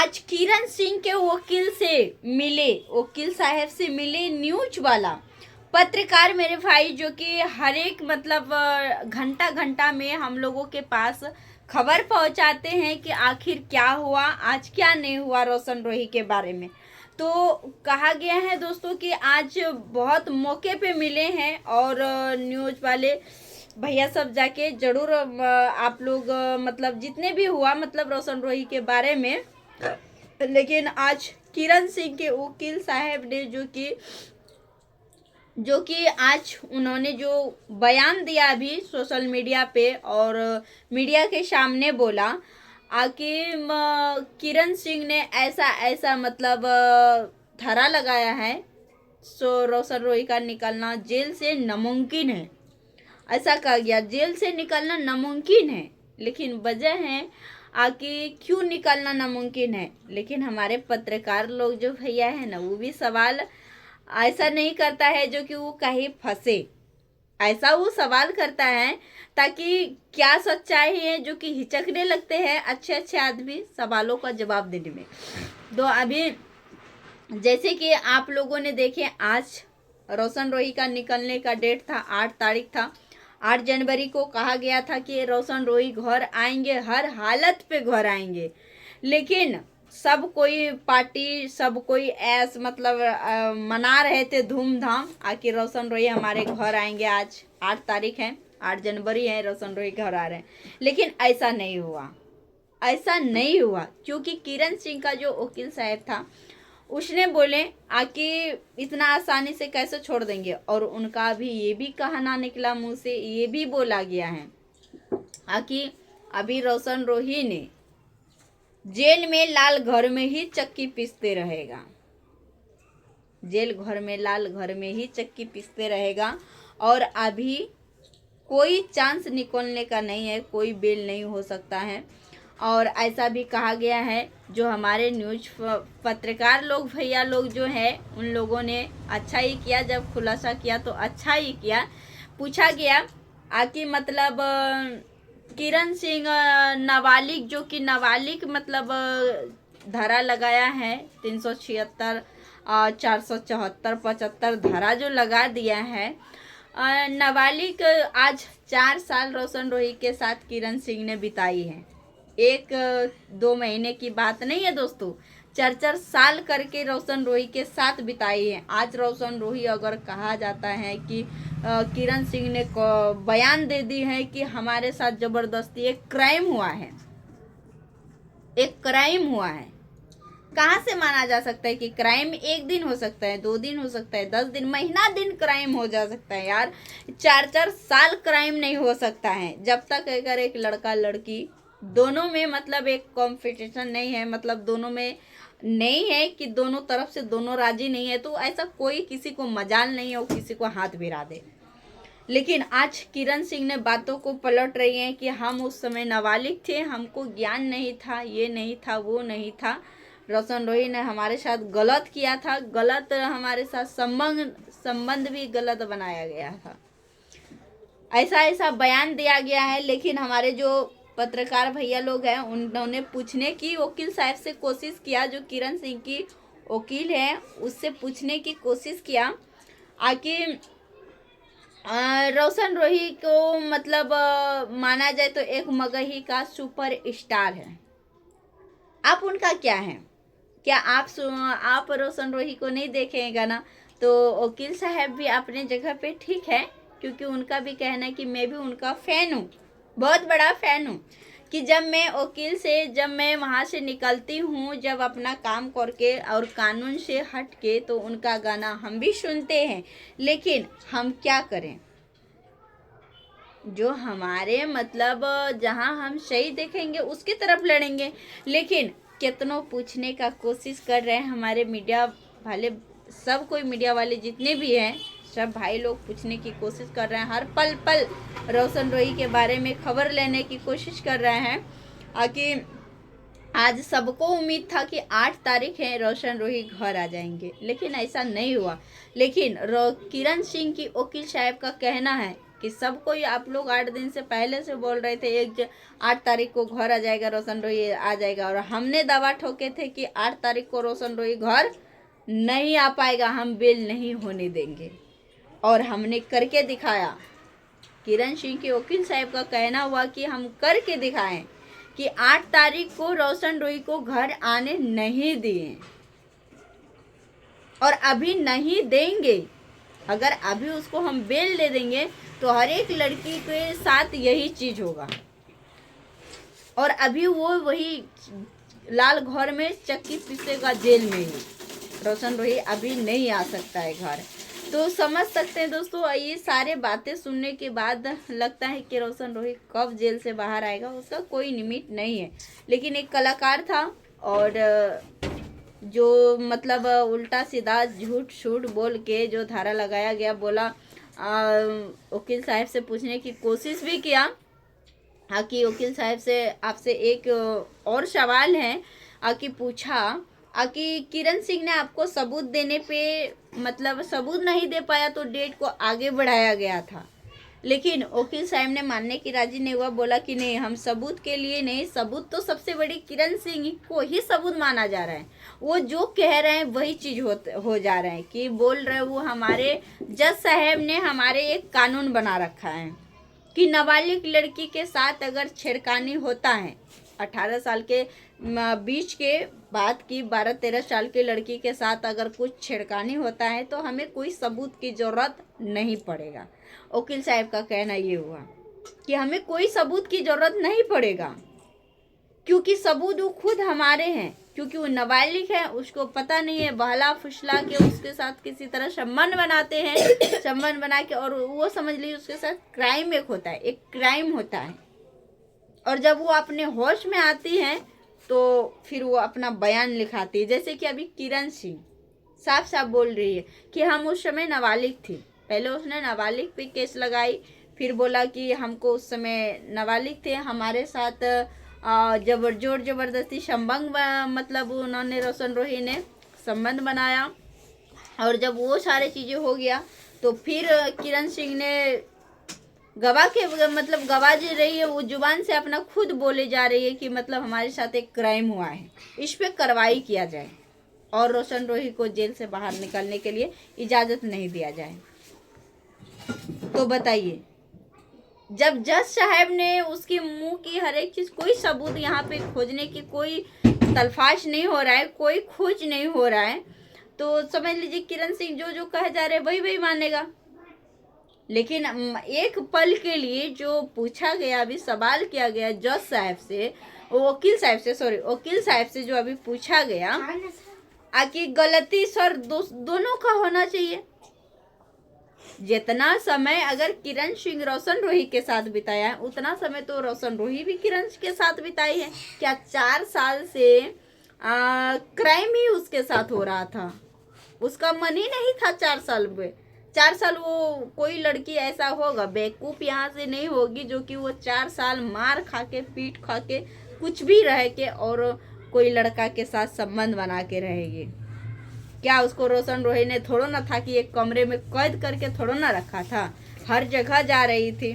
आज किरण सिंह के वकील साहब से मिले न्यूज वाला पत्रकार मेरे भाई, जो कि हर एक मतलब घंटा घंटा में हम लोगों के पास खबर पहुंचाते हैं कि आखिर क्या हुआ, आज क्या नहीं हुआ रोशन रोही के बारे में। तो कहा गया है दोस्तों कि आज बहुत मौके पे मिले हैं और न्यूज वाले भैया सब जाके जरूर आप लोग मतलब जितने भी हुआ मतलब रोशन रोही के बारे में। लेकिन आज किरण सिंह के वकील साहब ने जो कि आज उन्होंने जो बयान दिया अभी सोशल मीडिया पे और मीडिया के सामने बोला कि किरण सिंह ने ऐसा ऐसा मतलब धारा लगाया है, सो रोशन रोही का निकलना जेल से नामुमकिन है। ऐसा कहा गया, जेल से निकलना नामुमकिन है, लेकिन वजह है कि क्यों निकलना नामुमकिन है। लेकिन हमारे पत्रकार लोग जो भैया है ना, वो भी सवाल ऐसा नहीं करता है जो कि वो कहीं फंसे, ऐसा वो सवाल करता है ताकि क्या सच्चाई है, जो कि हिचकने लगते हैं अच्छे अच्छे आदमी सवालों का जवाब देने में। तो अभी जैसे कि आप लोगों ने देखे, आज रोशन रोही का निकलने का डेट था, 8 तारीख था। 8 जनवरी को कहा गया था कि रोशन रोही घर आएंगे, हर हालत पे घर आएंगे। लेकिन सब कोई पार्टी, सब कोई ऐस मतलब मना रहे थे धूमधाम आखिर रोशन रोही हमारे घर आएंगे। आज 8 तारीख है, 8 जनवरी है, रोशन रोही घर आ रहे हैं। लेकिन ऐसा नहीं हुआ, ऐसा नहीं हुआ, क्योंकि किरण सिंह का जो वकील साहब था उसने बोले आकि इतना आसानी से कैसे छोड़ देंगे। और उनका भी ये भी कहना निकला मुंह से, ये भी बोला गया है आकि अभी रोशन रोही ने जेल में लाल घर में ही चक्की पीसते रहेगा, जेल घर में लाल घर में ही चक्की पीसते रहेगा। और अभी कोई चांस निकलने का नहीं है, कोई बेल नहीं हो सकता है। और ऐसा भी कहा गया है, जो हमारे न्यूज पत्रकार लोग भैया लोग जो है उन लोगों ने अच्छा ही किया, जब खुलासा किया तो अच्छा ही किया। पूछा गया कि मतलब किरण सिंह नाबालिग, जो कि नाबालिग मतलब धारा लगाया है 376 474 75 धारा जो लगा दिया है। नाबालिग आज 4 साल रोशन रोही के साथ किरण सिंह ने बिताई है। 1-2 महीने की बात नहीं है दोस्तों, 4-4 साल करके रोशन रोही के साथ बिताई है। आज रोशन रोही अगर कहा जाता है कि किरण सिंह ने बयान दे दी है कि हमारे साथ जबरदस्ती एक क्राइम हुआ है, एक क्राइम हुआ है, कहाँ से माना जा सकता है कि क्राइम 1 दिन हो सकता है, 2 दिन हो सकता है, 10 दिन, महीना दिन क्राइम हो जा सकता है यार। 4-4 साल क्राइम नहीं हो सकता है जब तक अगर एक लड़का लड़की दोनों में मतलब एक कंपटीशन नहीं है, मतलब दोनों में नहीं है कि दोनों तरफ से दोनों राजी नहीं है, तो ऐसा कोई किसी को मजाल नहीं है वो किसी को हाथ भिड़ा दे। लेकिन आज किरण सिंह ने बातों को पलट रही है कि हम उस समय नाबालिग थे, हमको ज्ञान नहीं था, ये नहीं था, वो नहीं था, रोशन रोही ने हमारे साथ गलत किया था, गलत हमारे साथ संबंध भी गलत बनाया गया था, ऐसा ऐसा बयान दिया गया है। लेकिन हमारे जो पत्रकार भैया लोग हैं उन्होंने पूछने की वकील साहब से कोशिश किया, जो किरण सिंह की वकील है उससे पूछने की कोशिश किया कि रोशन रोही को मतलब माना जाए तो एक मगही का सुपर स्टार है, आप उनका क्या है, क्या आप रोशन रोही को नहीं देखेगा ना। तो वकील साहब भी अपने जगह पे ठीक है, क्योंकि उनका भी कहना है कि मैं भी उनका फ़ैन हूँ, बहुत बड़ा फ़ैन हूँ, कि जब मैं वकील से जब मैं वहाँ से निकलती हूँ, जब अपना काम करके और कानून से हट के, तो उनका गाना हम भी सुनते हैं। लेकिन हम क्या करें, जो हमारे मतलब जहाँ हम सही देखेंगे उसकी तरफ लड़ेंगे। लेकिन कितनों पूछने का कोशिश कर रहे हैं हमारे मीडिया वाले, सब कोई मीडिया वाले जितने भी हैं सब भाई लोग पूछने की कोशिश कर रहे हैं, हर पल पल रोशन रोही के बारे में खबर लेने की कोशिश कर रहे हैं कि आज सबको उम्मीद था कि 8 तारीख है रोशन रोही घर आ जाएंगे, लेकिन ऐसा नहीं हुआ। लेकिन किरण सिंह की वकील साहब का कहना है कि सबको ये आप लोग 8 दिन से पहले से बोल रहे थे 8 तारीख को घर आ जाएगा, रोशन रोही आ जाएगा, और हमने दावा ठोके थे कि 8 तारीख को रोशन रोही घर नहीं आ पाएगा, हम बेल नहीं होने देंगे, और हमने करके दिखाया। किरण सिंह के वकील साहब का कहना हुआ कि हम करके दिखाएं कि 8 तारीख को रोशन रोही को घर आने नहीं दिए और अभी नहीं देंगे। अगर अभी उसको हम बेल दे देंगे तो हर एक लड़की के साथ यही चीज होगा, और अभी वो वही लाल घर में चक्की पीसेगा जेल में ही। रोशन रोही अभी नहीं आ सकता है घर। तो समझ सकते हैं दोस्तों, ये सारे बातें सुनने के बाद लगता है कि रोशन रोही कब जेल से बाहर आएगा उसका कोई लिमिट नहीं है। लेकिन एक कलाकार था और जो मतलब उल्टा सीधा झूठ छूट बोल के जो धारा लगाया गया, बोला वकील साहब से पूछने की कोशिश भी किया कि वकील साहब से आपसे एक और सवाल है कि पूछा कि किरण सिंह ने आपको सबूत देने पे मतलब सबूत नहीं दे पाया तो डेट को आगे बढ़ाया गया था, लेकिन वकील साहब ने मानने की राजी नहीं हुआ। बोला कि नहीं, हम सबूत के लिए नहीं, सबूत तो सबसे बड़ी किरण सिंह को ही सबूत माना जा रहा है। वो जो कह रहे हैं वही चीज हो जा रहा है कि बोल रहे वो हमारे जज साहब ने हमारे एक कानून बना रखा है कि नाबालिग लड़की के साथ अगर छेड़खानी होता है, 18 साल के बीच के बाद की 12-13 साल की लड़की के साथ अगर कुछ छेड़खानी होता है तो हमें कोई सबूत की ज़रूरत नहीं पड़ेगा। वकील साहब का कहना ये हुआ कि हमें कोई सबूत की ज़रूरत नहीं पड़ेगा, क्योंकि सबूत वो खुद हमारे हैं, क्योंकि वो नाबालिग है, उसको पता नहीं है, बहला फुसला के उसके साथ किसी तरह संबंध बनाते हैं, संबंध बना के, और वो समझ लीजिए उसके साथ क्राइम एक होता है, एक क्राइम होता है। और जब वो अपने होश में आती हैं तो फिर वो अपना बयान लिखाती है। जैसे कि अभी किरण सिंह साफ साफ बोल रही है कि हम उस समय नाबालिग थी। पहले उसने नाबालिग पे केस लगाई, फिर बोला कि हमको उस समय नाबालिग थे, हमारे साथ जोर जबरदस्ती संबंध मतलब उन्होंने रोशन रोही ने संबंध बनाया, और जब वो सारी चीज़ें हो गया तो फिर किरण सिंह ने गवाह के मतलब गवाह जी रही है, वो जुबान से अपना खुद बोले जा रही है कि मतलब हमारे साथ एक क्राइम हुआ है, इस पे कार्रवाई किया जाए और रोशन रोही को जेल से बाहर निकलने के लिए इजाज़त नहीं दिया जाए। तो बताइए, जब जज साहब ने उसके मुंह की हर एक चीज़, कोई सबूत यहाँ पे खोजने की कोई तलफाश नहीं हो रहा है, कोई खोज नहीं हो रहा है, तो समझ लीजिए किरण सिंह जो जो कहे जा रहे वही वही मानेगा। लेकिन एक पल के लिए जो पूछा गया, अभी सवाल किया गया जज साहब से, वकील साहब से जो अभी पूछा गया कि गलती सर दोनों का होना चाहिए। जितना समय अगर किरण सिंह रोशन रोही के साथ बिताया है, उतना समय तो रोशन रोही भी किरण के साथ बिताई है। क्या 4 साल से क्राइम ही उसके साथ हो रहा था, उसका मन ही नहीं था 4 साल में। 4 साल वो कोई लड़की ऐसा होगा बेवकूफ़ यहाँ से नहीं होगी जो कि वो 4 साल मार खा के पीट खा के कुछ भी रह के और कोई लड़का के साथ संबंध बना के रहेगी। क्या उसको रोशन रोही ने थोड़ा ना था कि एक कमरे में कैद करके थोड़ा ना रखा था, हर जगह जा रही थी,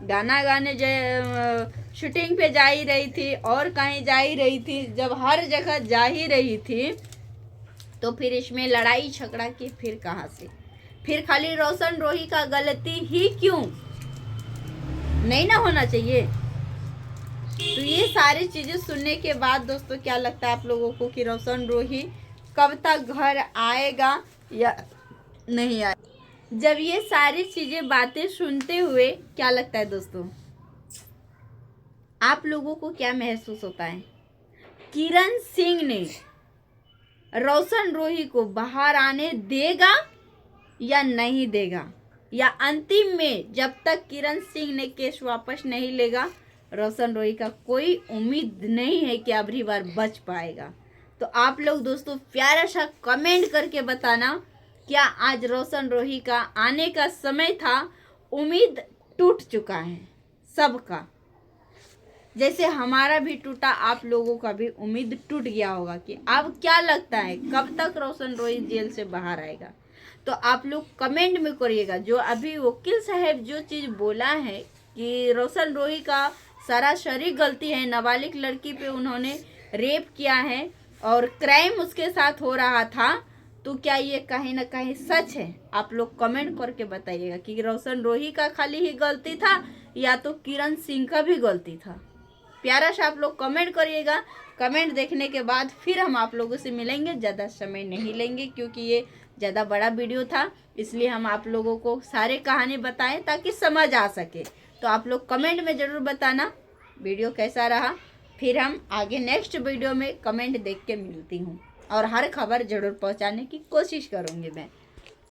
गाना गाने शूटिंग पे जा ही रही थी और कहीं जा ही रही थी। जब हर जगह जा ही रही थी तो फिर इसमें लड़ाई झगड़ा की फिर कहाँ से, फिर खाली रोशन रोही का गलती ही क्यों, नहीं ना होना चाहिए। तो ये सारी चीज़ें सुनने के बाद दोस्तों क्या लगता है आप लोगों को कि रोशन रोही कब तक घर आएगा या नहीं आएगा? जब ये सारी चीज़ें बातें सुनते हुए क्या लगता है दोस्तों, आप लोगों को क्या महसूस होता है? किरण सिंह ने रोशन रोही को बाहर आने देगा या नहीं देगा, या अंतिम में जब तक किरण सिंह ने केस वापस नहीं लेगा रोशन रोही का कोई उम्मीद नहीं है कि अगली बार बच पाएगा? तो आप लोग दोस्तों प्यारा सा कमेंट करके बताना, क्या आज रोशन रोही का आने का समय था? उम्मीद टूट चुका है सबका, जैसे हमारा भी टूटा, आप लोगों का भी उम्मीद टूट गया होगा कि अब क्या लगता है कब तक रोशन रोही जेल से बाहर आएगा? तो आप लोग कमेंट में करिएगा। जो अभी वकील साहब जो चीज़ बोला है कि रोशन रोही का सरासरी गलती है, नाबालिग लड़की पे उन्होंने रेप किया है और क्राइम उसके साथ हो रहा था, तो क्या ये कहीं ना कहीं सच है? आप लोग कमेंट करके बताइएगा कि रोशन रोही का खाली ही गलती था या तो किरण सिंह का भी गलती था। प्यारा सा आप लोग कमेंट करिएगा। कमेंट देखने के बाद फिर हम आप लोगों से मिलेंगे। ज़्यादा समय नहीं लेंगे क्योंकि ये ज़्यादा बड़ा वीडियो था, इसलिए हम आप लोगों को सारे कहानी बताएं ताकि समझ आ सके। तो आप लोग कमेंट में ज़रूर बताना वीडियो कैसा रहा। फिर हम आगे नेक्स्ट वीडियो में कमेंट देख के मिलती हूँ और हर खबर ज़रूर पहुँचाने की कोशिश करूँगी मैं।